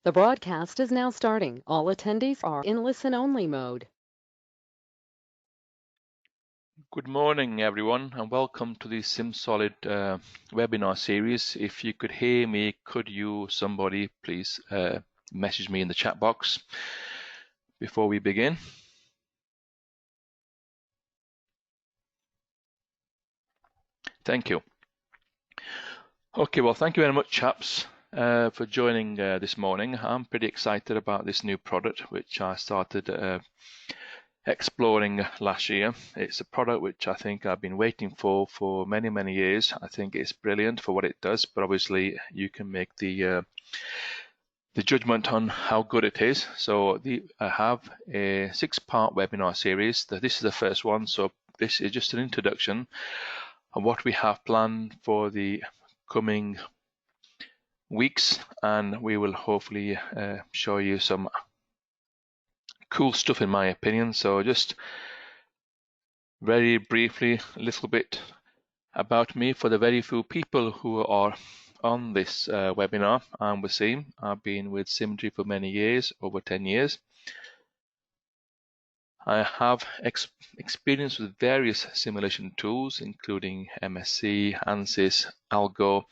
The broadcast is now starting. All attendees are in listen-only mode. Good morning, everyone, and welcome to the SimSolid webinar series. If you could hear me, could you, somebody, please message me in the chat box before we begin? Thank you. Okay, well, thank you very much, chaps, for joining this morning. I'm pretty excited about this new product, which I started exploring last year. It's a product which I think I've been waiting for many, many years. I think it's brilliant for what it does, but obviously you can make the judgment on how good it is. So I have a 6-part webinar series. This is the first one, so this is just an introduction of what we have planned for the coming weeks, and we will hopefully show you some cool stuff in my opinion. So just very briefly, a little bit about me for the very few people who are on this webinar. I'm with Sim. I've been with Simmetry for many years, over 10 years. I have experience with various simulation tools, including MSC, ANSYS, Algo,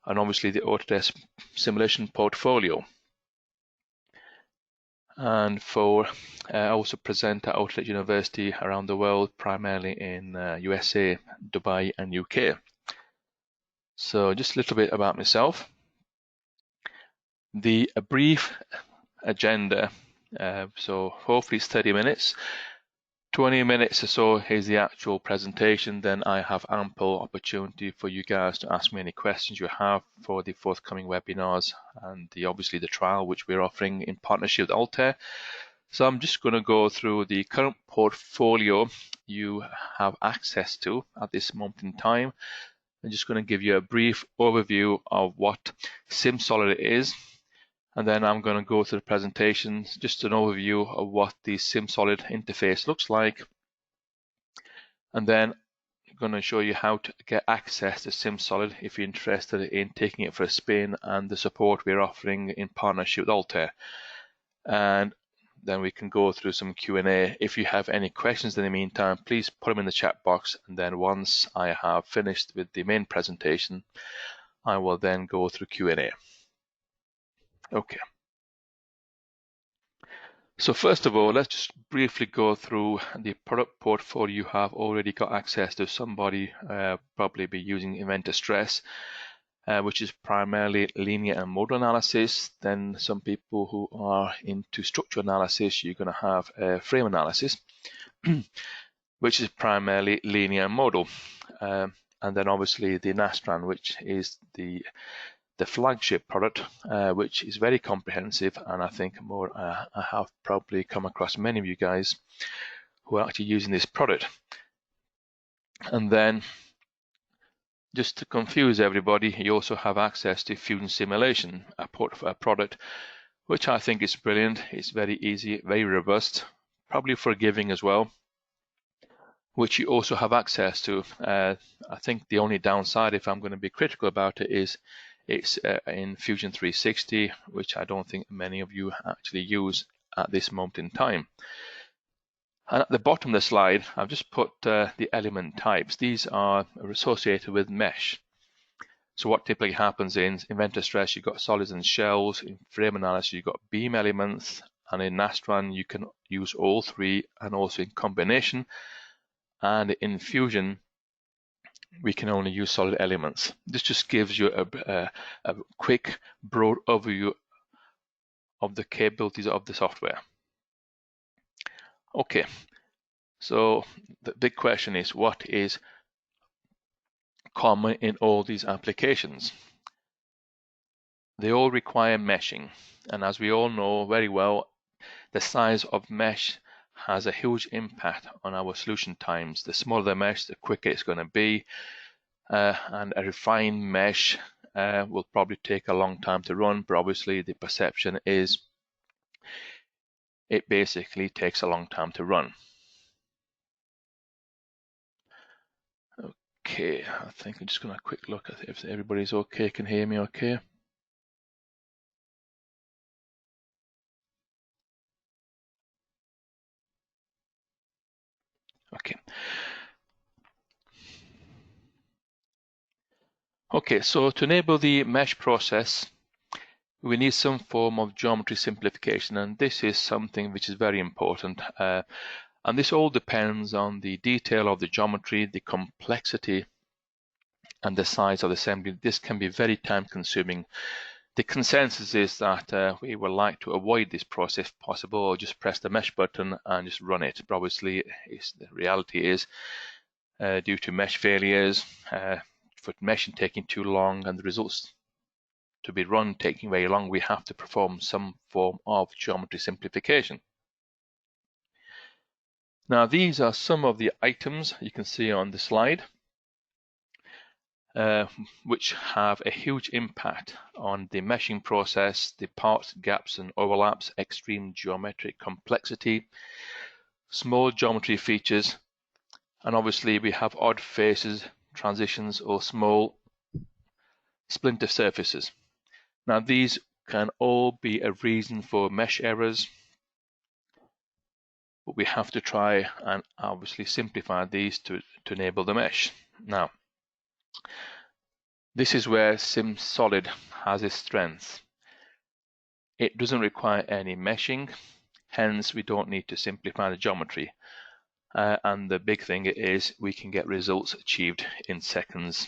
and obviously the Autodesk simulation portfolio. And I also present at Autodesk University around the world, primarily in USA, Dubai, and UK. So just a little bit about myself. A brief agenda, so hopefully it's 30 minutes. 20 minutes or so is the actual presentation, then I have ample opportunity for you guys to ask me any questions you have for the forthcoming webinars and obviously the trial which we're offering in partnership with Altair. So I'm just going to go through the current portfolio you have access to at this moment in time. I'm just going to give you a brief overview of what SimSolid is. And then I'm going to go through the presentation, just an overview of what the SimSolid interface looks like. And then I'm going to show you how to get access to SimSolid if you're interested in taking it for a spin, and the support we're offering in partnership with Altair. And then we can go through some Q&A. If you have any questions in the meantime, please put them in the chat box. And then once I have finished with the main presentation, I will then go through Q&A. Okay. So first of all, let's just briefly go through the product portfolio you have already got access to. Somebody probably be using Inventor Stress, which is primarily linear and modal analysis. Then some people who are into structural analysis, you're going to have frame analysis, which is primarily linear and modal. And then obviously the Nastran, which is the flagship product, which is very comprehensive, and I think I have probably come across many of you guys who are actually using this product. And then just to confuse everybody, you also have access to Fusion Simulation, a product which I think is brilliant. It's very easy, very robust, probably forgiving as well, which you also have access to. I think the only downside, if I'm going to be critical about it, is it's in Fusion 360, which I don't think many of you actually use at this moment in time. And at the bottom of the slide, I've just put the element types. These are associated with mesh. So what typically happens in Inventor Stress, you've got solids and shells. In frame analysis, you've got beam elements. And in Nastran, you can use all three and also in combination. And in Fusion, we can only use solid elements. This just gives you a quick, broad overview of the capabilities of the software. Okay, so the big question is, what is common in all these applications? They all require meshing, and as we all know very well, the size of mesh has a huge impact on our solution times. The smaller the mesh, the quicker it's going to be. And a refined mesh will probably take a long time to run, but obviously the perception is it basically takes a long time to run. Okay, I think I'm just going to have a quick look at if everybody's okay, can hear me okay. Okay, so to enable the mesh process, we need some form of geometry simplification, and this is something which is very important. And this all depends on the detail of the geometry, the complexity, and the size of the assembly. This can be very time consuming. The consensus is that we would like to avoid this process if possible, or just press the mesh button and just run it. But obviously, the reality is due to mesh failures, for meshing taking too long, and the results to be run taking very long, we have to perform some form of geometry simplification. Now, these are some of the items you can see on the slide, which have a huge impact on the meshing process, the parts, gaps and overlaps, extreme geometric complexity, small geometry features, and obviously we have odd faces, transitions, or small splinter surfaces. Now, these can all be a reason for mesh errors, but we have to try and obviously simplify these to enable the mesh. Now, this is where SimSolid has its strength. It doesn't require any meshing, hence we don't need to simplify the geometry. And the big thing is we can get results achieved in seconds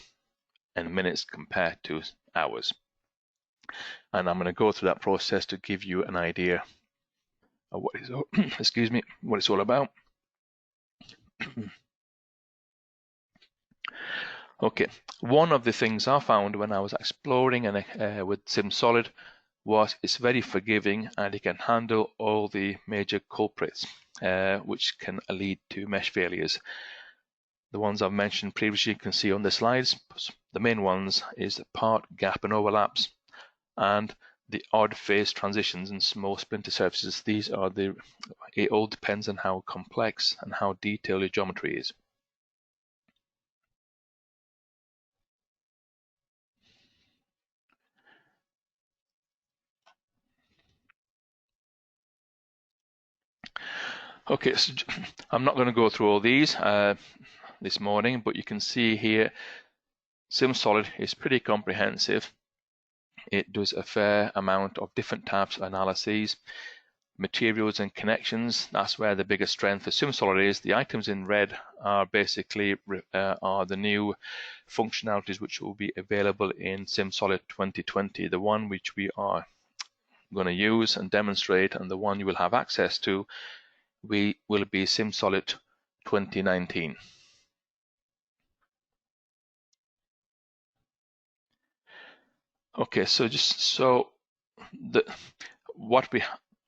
and minutes compared to hours. And I'm going to go through that process to give you an idea of what is excuse me, what it's all about. Okay, one of the things I found when I was exploring with SimSolid was it's very forgiving and it can handle all the major culprits, which can lead to mesh failures. The ones I've mentioned previously you can see on the slides. The main ones is the part, gap and overlaps, and the odd phase transitions and small splinter surfaces. These are it all depends on how complex and how detailed your geometry is. Okay, so I'm not going to go through all these this morning, but you can see here SimSolid is pretty comprehensive. It does a fair amount of different types of analyses, materials and connections. That's where the biggest strength of SimSolid is. The items in red are basically are the new functionalities which will be available in SimSolid 2020, the one which we are going to use and demonstrate, and the one you will have access to will be SimSolid 2019. Okay, so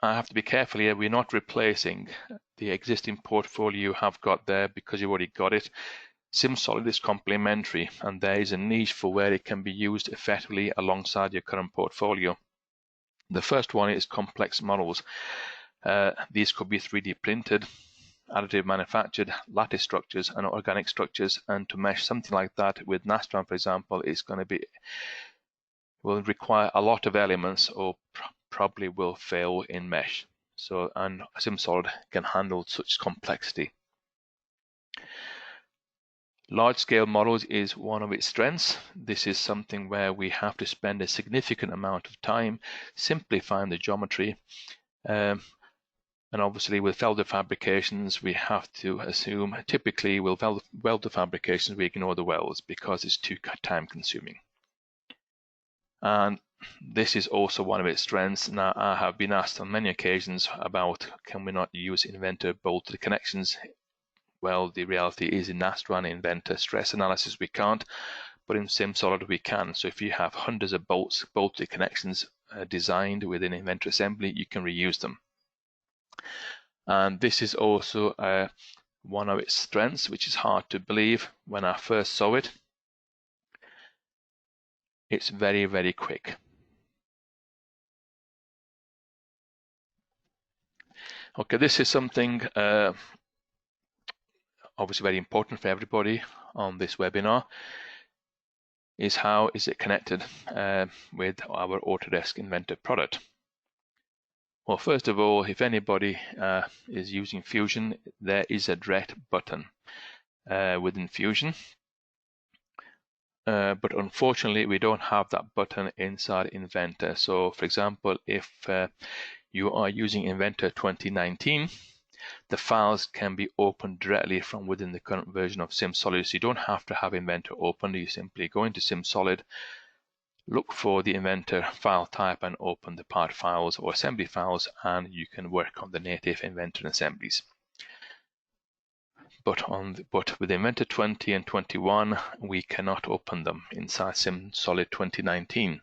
I have to be careful here. We're not replacing the existing portfolio you have got there because you've already got it. SimSolid is complementary, and there is a niche for where it can be used effectively alongside your current portfolio. The first one is complex models. These could be 3D printed, additive manufactured, lattice structures, and organic structures. And to mesh something like that with Nastran, for example, will require a lot of elements, or probably will fail in mesh. So, and SimSolid can handle such complexity. Large-scale models is one of its strengths. This is something where we have to spend a significant amount of time simplifying the geometry. And obviously with welder fabrications, we have to assume, typically with welder fabrications, we ignore the welds because it's too time consuming. And this is also one of its strengths. Now, I have been asked on many occasions about, can we not use Inventor bolted connections? Well, the reality is in Nastran Inventor stress analysis we can't, but in SimSolid we can. So if you have hundreds of bolted connections designed within Inventor assembly, you can reuse them. And this is also one of its strengths, which is hard to believe when I first saw it. It's very, very quick. Okay, this is something obviously very important for everybody on this webinar, is how is it connected with our Autodesk Inventor product. Well, first of all, if anybody is using Fusion, there is a direct button within Fusion. but unfortunately we don't have that button inside Inventor. So for example, if you are using Inventor 2019, the files can be opened directly from within the current version of SimSolid. So you don't have to have Inventor open. You simply go into SimSolid, look for the Inventor file type and open the part files or assembly files, and you can work on the native Inventor assemblies. But with Inventor 20 and 21, we cannot open them inside SimSolid 2019.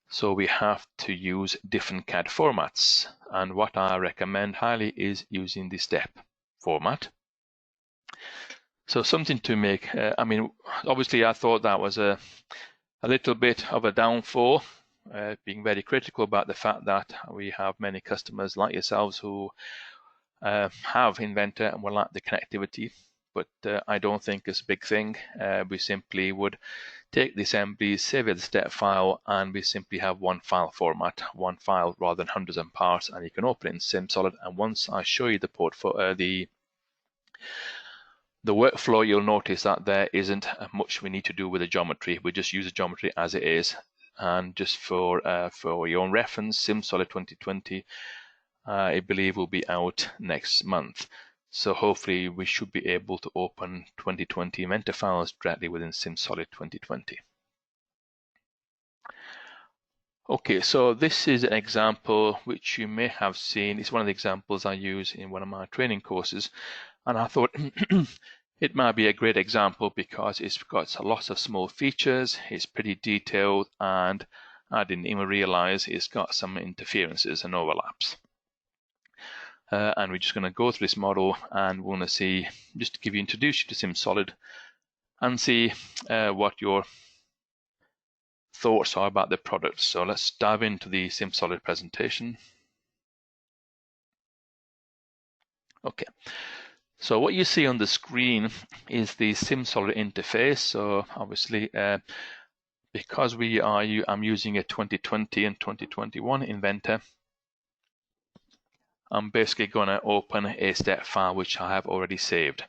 So we have to use different CAD formats. And what I recommend highly is using the step format. So something to make, obviously I thought that was a little bit of a downfall, being very critical about the fact that we have many customers like yourselves who have Inventor and will like the connectivity, but I don't think it's a big thing. We simply would take the assemblies, save it as a step file, and we simply have one file format, one file rather than hundreds of parts, and you can open it in SimSolid. And once I show you the workflow, you'll notice that there isn't much we need to do with the geometry. We just use the geometry as it is. And just for your own reference, SimSolid 2020, I believe, will be out next month. So hopefully we should be able to open 2020 Inventor files directly within SimSolid 2020. Okay, so this is an example which you may have seen. It's one of the examples I use in one of my training courses, and I thought it might be a great example because it's got lots of small features, it's pretty detailed, and I didn't even realize it's got some interferences and overlaps. And we're just going to go through this model, and we're going to see, just to introduce you to SimSolid and see what your thoughts are about the product. So let's dive into the SimSolid presentation. Okay, so what you see on the screen is the SimSolid interface. So obviously, because I'm using a 2020 and 2021 Inventor, I'm basically going to open a step file which I have already saved.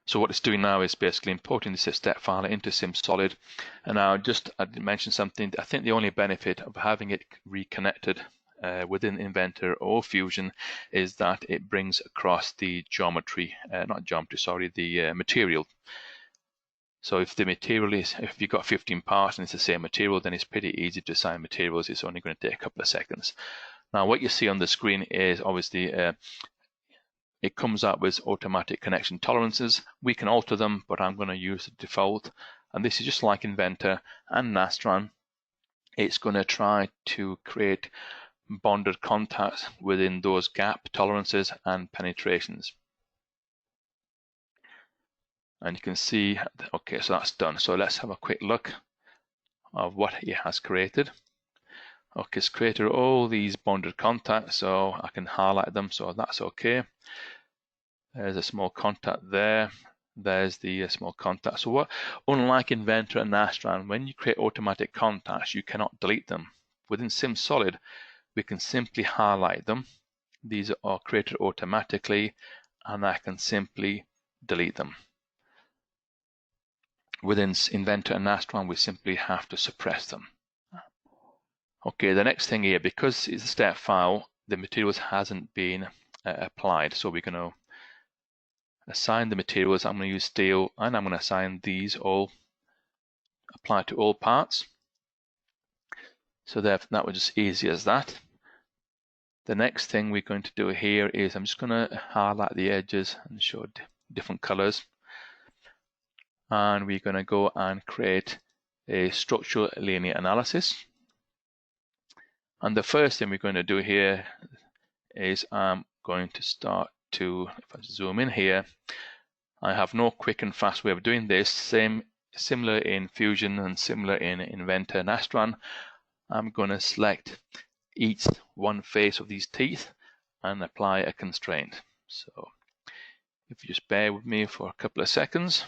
So what it's doing now is basically importing this step file into SimSolid. And now I did mention something. I think the only benefit of having it reconnected within Inventor or Fusion is that it brings across the geometry, the material. So if the material is, if you've got 15 parts and it's the same material, then it's pretty easy to assign materials. It's only going to take a couple of seconds. Now what you see on the screen is obviously it comes up with automatic connection tolerances. We can alter them, but I'm going to use the default. And this is just like Inventor and Nastran. It's going to try to create bonded contacts within those gap tolerances and penetrations. And you can see, okay, so that's done. So let's have a quick look of what it has created. Okay, it's created all these bonded contacts, so I can highlight them, so that's okay. There's a small contact there. There's the small contact. So what, unlike Inventor and Nastran, when you create automatic contacts, you cannot delete them. Within SimSolid, we can simply highlight them. These are created automatically, and I can simply delete them. Within Inventor and Nastran, we simply have to suppress them. Okay, the next thing here, because it's a step file, the materials hasn't been applied. So we're going to assign the materials. I'm going to use steel, and I'm going to assign these all, apply to all parts. So that was just easy as that. The next thing we're going to do here is I'm just going to highlight the edges and show different colors. And we're going to go and create a structural linear analysis. And the first thing we're going to do here is I'm going to start to, if I zoom in here, I have no quick and fast way of doing this. Similar in Fusion and similar in Inventor Nastran. I'm going to select each one face of these teeth and apply a constraint. So if you just bear with me for a couple of seconds.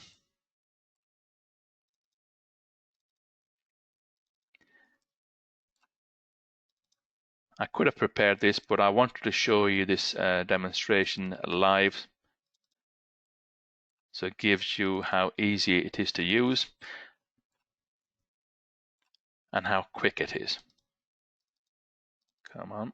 I could have prepared this, but I wanted to show you this demonstration live, so it gives you how easy it is to use and how quick it is. Come on.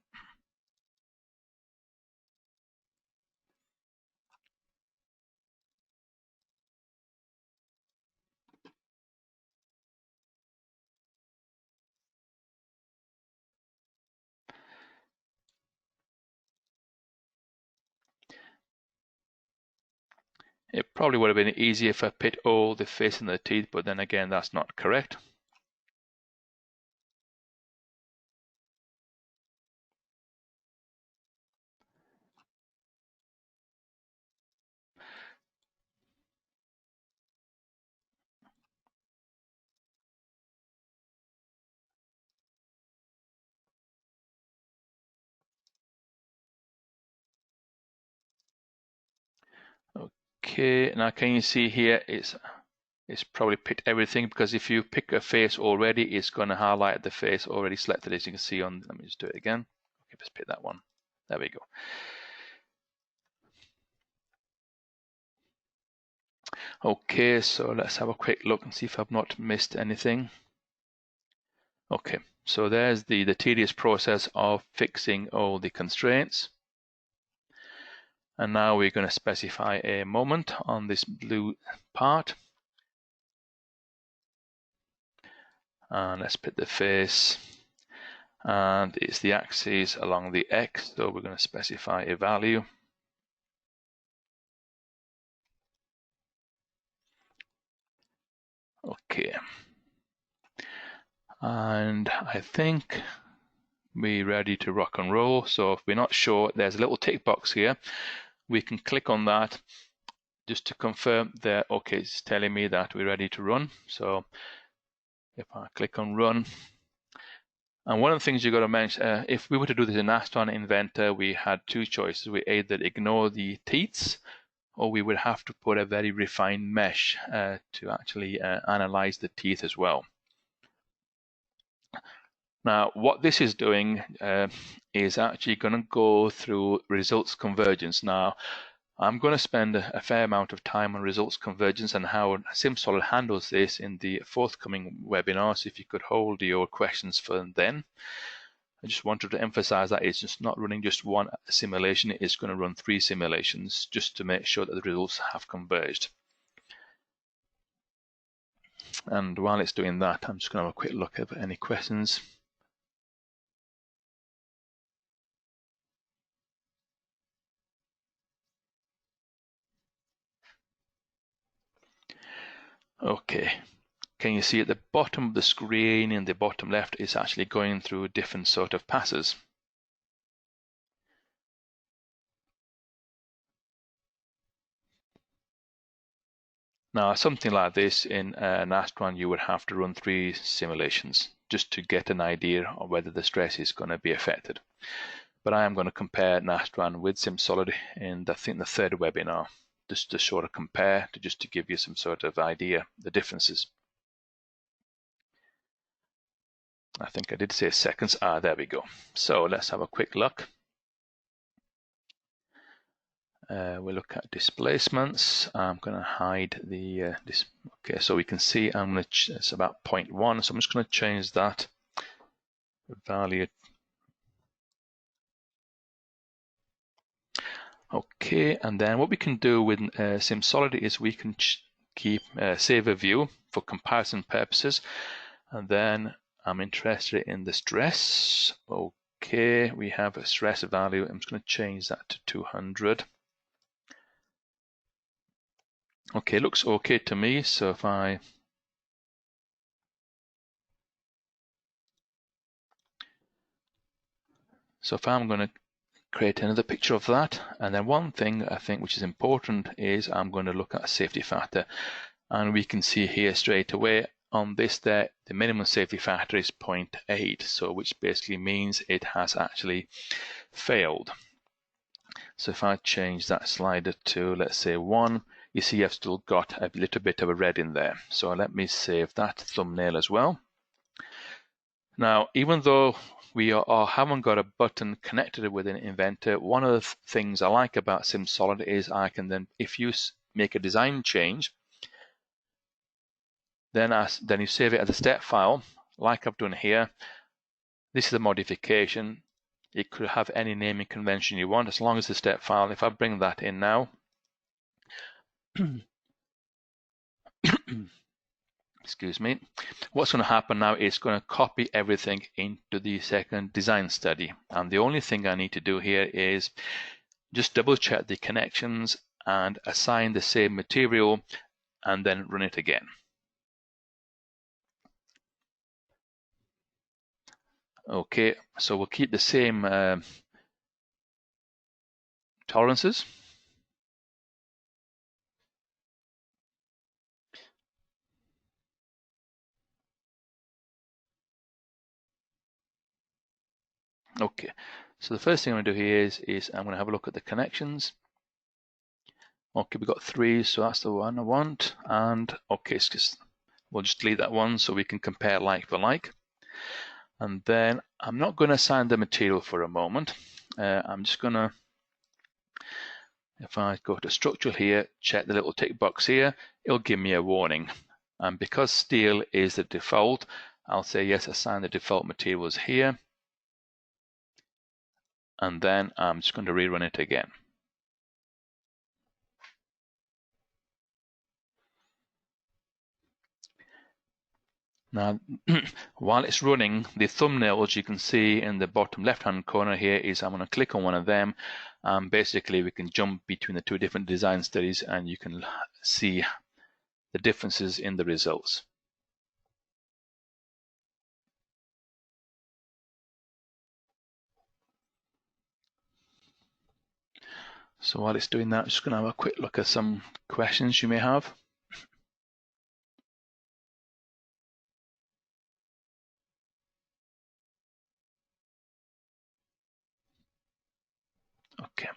It probably would have been easier if I put all the face and the teeth, but then again, that's not correct. Okay, now can you see here it's probably picked everything, because if you pick a face already, it's going to highlight the face already selected, as you can see on, let me just do it again. Okay, let's pick that one. There we go. Okay, so let's have a quick look and see if I've not missed anything. Okay, so there's the tedious process of fixing all the constraints. And now we're going to specify a moment on this blue part. And let's put the face, and it's the axis along the X, so we're going to specify a value. Okay. And I think we're ready to rock and roll. So if we're not sure, there's a little tick box here. We can click on that just to confirm that, okay, it's telling me that we're ready to run. So if I click on run, and one of the things you got to mention, if we were to do this in Astron Inventor, we had two choices. We either ignore the teeths, or we would have to put a very refined mesh to actually analyze the teeth as well. Now, what this is doing is actually going to go through results convergence. Now, I'm going to spend a fair amount of time on results convergence and how SimSolid handles this in the forthcoming webinar. So if you could hold your questions for then. I just wanted to emphasize that it's just not running just one simulation. It is going to run 3 simulations just to make sure that the results have converged. And while it's doing that, I'm just going to have a quick look at any questions. Okay, can you see at the bottom of the screen in the bottom left, it's actually going through different sort of passes. Now, something like this in Astron, you would have to run 3 simulations just to get an idea of whether the stress is going to be affected. But I am going to compare Astron with SimSolid in, I think, the 3rd webinar, just to sort of compare, just to give you some sort of idea the differences. I think I did say seconds. There we go. So let's have a quick look. We look at displacements. I'm going to hide the okay, so we can see it's about 0.1, so I'm just going to change that value. Okay, and then what we can do with SimSolid is we can save a view for comparison purposes, and then I'm interested in the stress. Okay, we have a stress value. I'm just going to change that to 200. Okay, looks okay to me. So if I'm going to create another picture of that, and then one thing I think which is important is I'm going to look at a safety factor, and we can see here straight away on this there the minimum safety factor is 0.8, so which basically means it has actually failed. So if I change that slider to, let's say, 1, you see I've still got a little bit of a red in there. So let me save that thumbnail as well. Now, even though we haven't got a button connected with an inventor, one of the things I like about SimSolid is I can then, if you make a design change, then you save it as a step file, like I've done here. This is a modification. You could have any naming convention you want, as long as the step file. If I bring that in now, excuse me, what's going to happen now is going to copy everything into the second design study. And the only thing I need to do here is just double check the connections and assign the same material and then run it again. Okay, so we'll keep the same tolerances. Okay, so the first thing I'm going to do here is I'm going to have a look at the connections. Okay, we've got 3, so that's the one I want. And okay, we'll just delete that one so we can compare like for like. And then I'm not going to assign the material for a moment. I'm just going to, if I go to structural here, check the little tick box here, it'll give me a warning. And because steel is the default, I'll say yes, assign the default materials here. And then I'm just going to rerun it again. Now, while it's running, the thumbnails you can see in the bottom left-hand corner here is I'm going to click on one of them, and basically we can jump between the 2 different design studies and you can see the differences in the results. So while it's doing that, I'm just going to have a quick look at some questions you may have. Okay.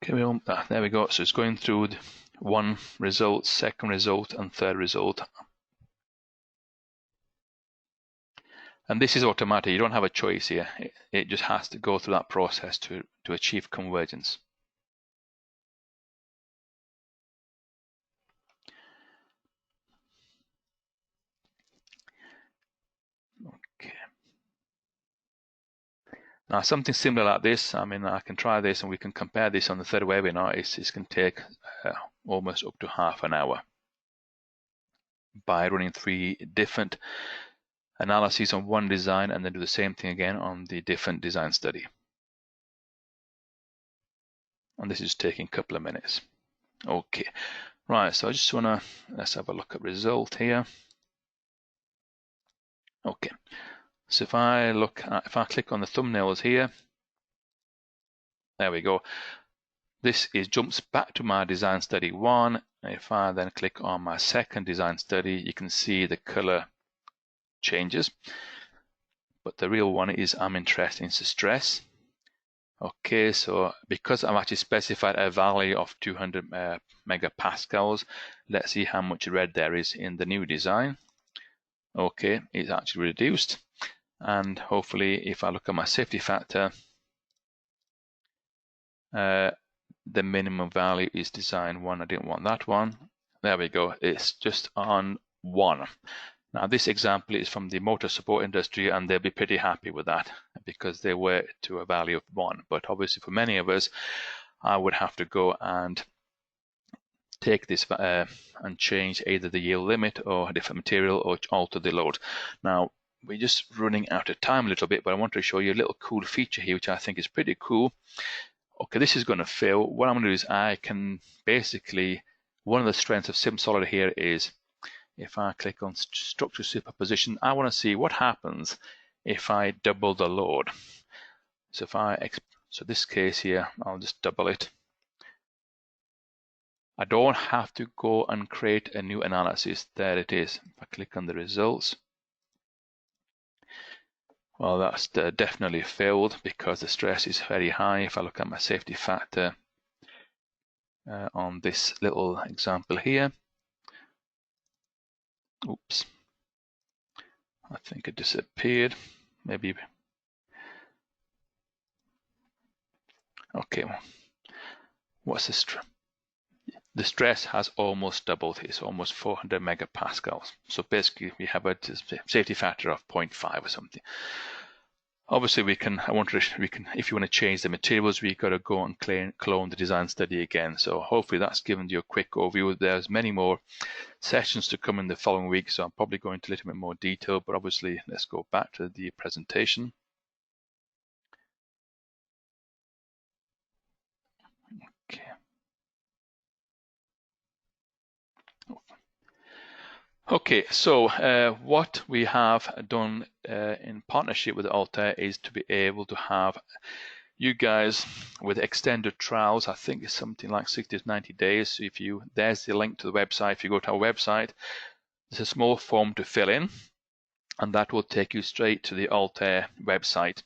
Okay, there we go. So it's going through one result, second result, and third result. And this is automatic. You don't have a choice here. It just has to go through that process to achieve convergence. Okay. Now something similar like this, I mean, I can try this and we can compare this on the third webinar. It can take almost up to half an hour by running 3 different analyses on one design and then do the same thing again on the different design study. And this is taking a couple of minutes. Okay, right, so I just want to, let's have a look at result here. Okay, so if I click on the thumbnails here, there we go. This jumps back to my design study 1. If I then click on my second design study, you can see the color changes. But the real one is I'm interested in stress. Okay, so because I've actually specified a value of 200 megapascals, let's see how much red there is in the new design. Okay, it's actually reduced. And hopefully, if I look at my safety factor, the minimum value is design 1. I didn't want that one. There we go. It's just on 1. Now this example is from the motor support industry and they'll be pretty happy with that because they were to a value of 1. But obviously for many of us, I would have to go and take this and change either the yield limit or a different material or alter the load. Now we're just running out of time a little bit, but I want to show you a little cool feature here which I think is pretty cool. Okay, this is going to fill. What I'm going to do is I can basically, one of the strengths of SimSolid here is if I click on structure superposition, I want to see what happens if I double the load. So so this case here, I'll just double it. I don't have to go and create a new analysis. There it is. If I click on the results, Well, that's definitely failed because the stress is very high. If I look at my safety factor on this little example here, oops, I think it disappeared. Maybe. Okay, what's the stress? The stress has almost doubled. It's almost 400 megapascals. So basically, we have a safety factor of 0.5 or something. Obviously, we can. If you want to change the materials, we got to go and clone the design study again. So hopefully, that's given you a quick overview. There's many more sessions to come in the following week, so I'm probably going into a little bit more detail. But obviously, let's go back to the presentation. Okay. Okay, so what we have done in partnership with Altair is to be able to have you guys with extended trials. I think it's something like 60 to 90 days. So there's the link to the website. If you go to our website, there's a small form to fill in, and that will take you straight to the Altair website.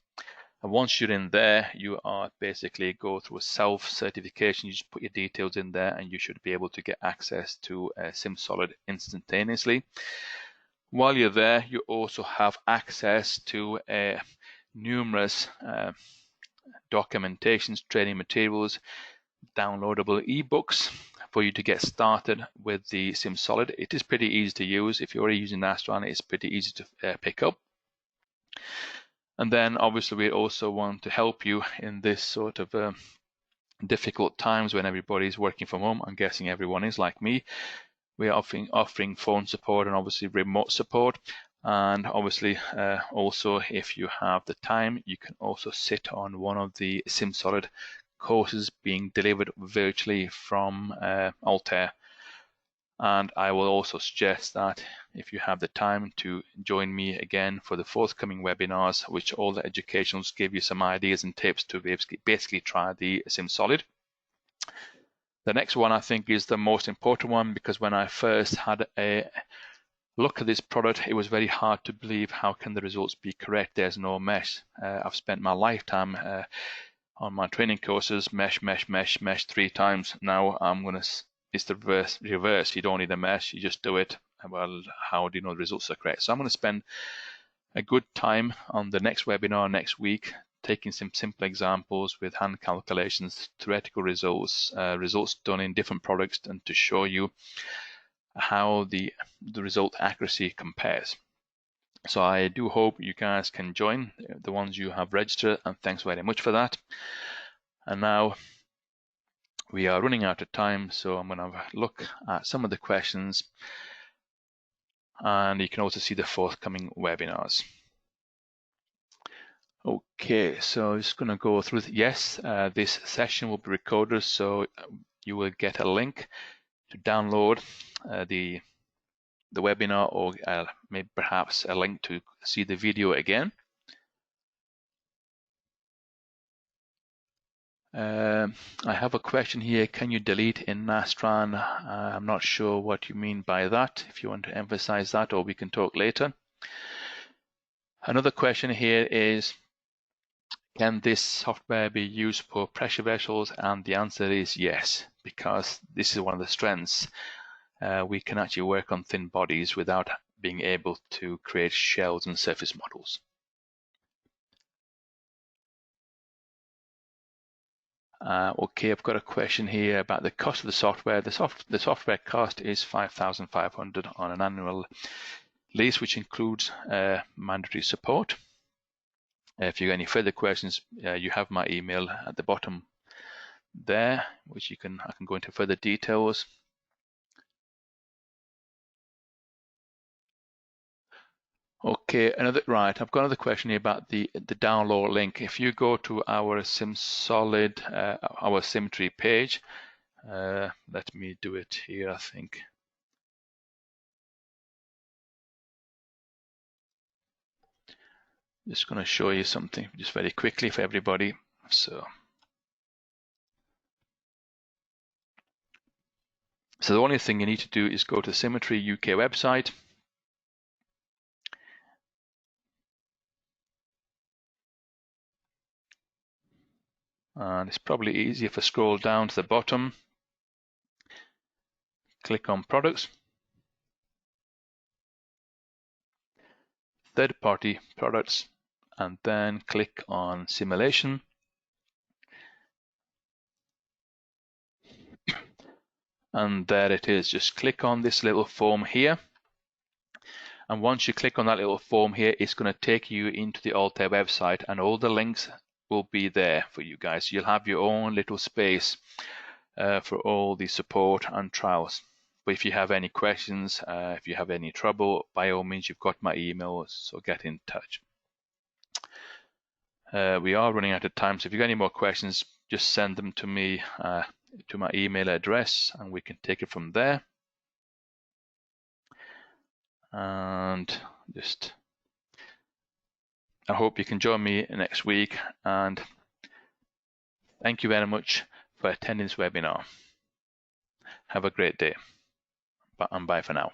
And once you're in there, you are basically go through a self-certification. You just put your details in there, and you should be able to get access to SimSolid instantaneously. While you're there, you also have access to numerous documentations, training materials, downloadable ebooks for you to get started with the SimSolid. It is pretty easy to use. If you're already using Nastran, it's pretty easy to pick up. And then obviously we also want to help you in this sort of difficult times when everybody's working from home. I'm guessing everyone is like me. We are offering phone support and obviously remote support. And obviously also if you have the time, you can also sit on one of the SimSolid courses being delivered virtually from Altair. And I will also suggest that if you have the time to join me again for the forthcoming webinars, which all the educationals give you some ideas and tips to basically try the SimSolid. The next one I think is the most important one, because when I first had a look at this product, it was very hard to believe how can the results be correct. There's no mesh. I've spent my lifetime on my training courses, mesh 3 times. Now it's the reverse. You don't need a mesh, you just do it. Well, how do you know the results are correct? So I'm going to spend a good time on the next webinar next week, taking some simple examples with hand calculations, theoretical results, results done in different products, and to show you how the result accuracy compares. So I do hope you guys can join, the ones you have registered, and thanks very much for that. And now we are running out of time, so I'm going to look at some of the questions, and you can also see the forthcoming webinars. Okay, so I'm just going to go through. Yes, this session will be recorded, so you will get a link to download the webinar, or maybe perhaps a link to see the video again. I have a question here. Can you delete in Nastran? I'm not sure what you mean by that. If you want to emphasize that, or we can talk later. Another question here is, can this software be used for pressure vessels? And the answer is yes, because this is one of the strengths. We can actually work on thin bodies without being able to create shells and surface models. Okay, I've got a question here about the cost of the software. The software cost is $5,500 on an annual lease, which includes mandatory support. If you have any further questions, you have my email at the bottom there, which I can go into further details. Okay, right. I've got another question here about the download link. If you go to our SimSolid, our Symmetry page, let me do it here, I think. Just going to show you something just very quickly for everybody. So the only thing you need to do is go to the Symmetry UK website. And it's probably easier if I scroll down to the bottom, click on products, third-party products, and then click on simulation. And there it is. Just click on this little form here. And once you click on that little form here, it's going to take you into the Altair website, and all the links will be there for you guys. You'll have your own little space for all the support and trials. But if you have any questions, if you have any trouble, by all means, you've got my email, so get in touch. We are running out of time, so if you've got any more questions, just send them to me to my email address, and we can take it from there. And I hope you can join me next week, and thank you very much for attending this webinar. Have a great day, and bye for now.